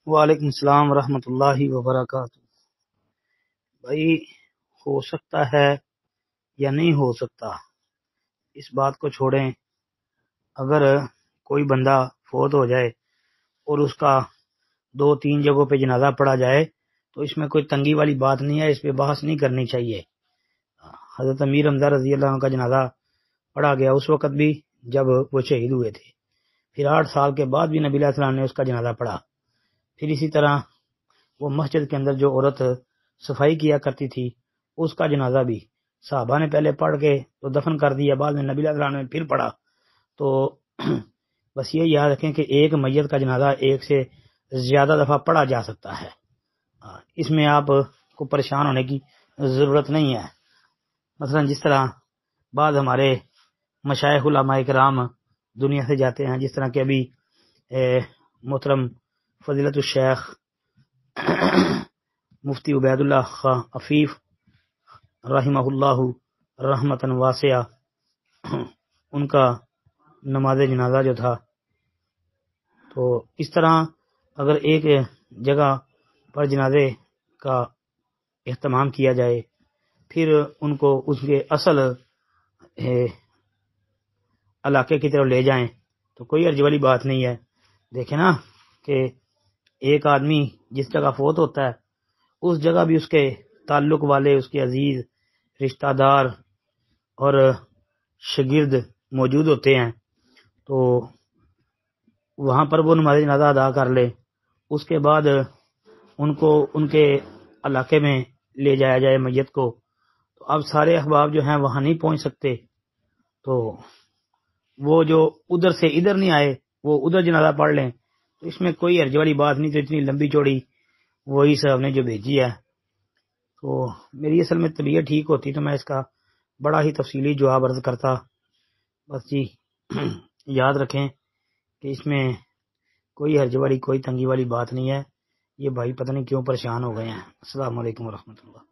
وعلیکم السلام ورحمۃ اللہ وبرکاتہ۔ بھائی، ہو سکتا ہے یا نہیں ہو سکتا، اس بات کو چھوڑیں۔ اگر کوئی بندہ فوت ہو جائے اور اس کا 2-3 جگہوں پہ جنازہ پڑھا جائے تو اس میں کوئی تنگی والی بات نہیں ہے، اس پہ بحث نہیں کرنی چاہیے۔ حضرت امیر حمزہ رضی اللہ عنہ کا جنازہ پڑھا گیا اس وقت بھی جب وہ شہید ہوئے تھے، پھر 8 سال کے بعد بھی نبی علیہ السلام نے اس کا جنازہ پڑھا۔ پھر اسی طرح وہ مسجد کے اندر جو عورت صفائی کیا کرتی تھی اس کا جنازہ بھی صحابہ نے پہلے پڑھ کے تو دفن کر دیا، بعد میں نبی علیہ السلام نے پھر پڑھا۔ تو بس یہ یاد رکھیں کہ ایک میت کا جنازہ ایک سے زیادہ دفعہ پڑھا جا سکتا ہے، اس میں آپ کو پریشان ہونے کی ضرورت نہیں ہے۔ مثلا جس طرح بعض ہمارے مشائخ علماء کرام دنیا سے جاتے ہیں، جس طرح کہ ابھی محترم فضیلت الشیخ مفتی عبید اللہ خان عفیف رحمہ اللہ رحمتاً واسعہ، ان کا نماز جنازہ جو تھا، تو اس طرح اگر ایک جگہ پر جنازے کا اہتمام کیا جائے پھر ان کو اس کے اصل علاقے کی طرف لے جائیں تو کوئی حرج والی بات نہیں ہے۔ دیکھیں نا کہ ایک آدمی جس جگہ فوت ہوتا ہے اس جگہ بھی اس کے تعلق والے، اس کے عزیز رشتہ دار اور شاگرد موجود ہوتے ہیں، تو وہاں پر وہ نماز جنازہ ادا کر لے، اس کے بعد ان کو ان کے علاقے میں لے جایا جائے میت کو۔ تو اب سارے احباب جو ہیں وہاں نہیں پہنچ سکتے، تو وہ جو ادھر سے ادھر نہیں آئے وہ ادھر جنازہ پڑھ لیں، تو اس میں کوئی حرج والی بات نہیں۔ تو اتنی لمبی چوڑی وہی صاحب نے جو بھیجی ہے، تو میری اصل میں طبیعت ٹھیک ہوتی تو میں اس کا بڑا ہی تفصیلی جواب عرض کرتا۔ بس جی یاد رکھیں کہ اس میں کوئی حرج والی کوئی تنگی والی بات نہیں ہے۔ یہ بھائی پتہ نہیں کیوں پریشان ہو گئے ہیں۔ السلام علیکم ورحمۃ اللہ۔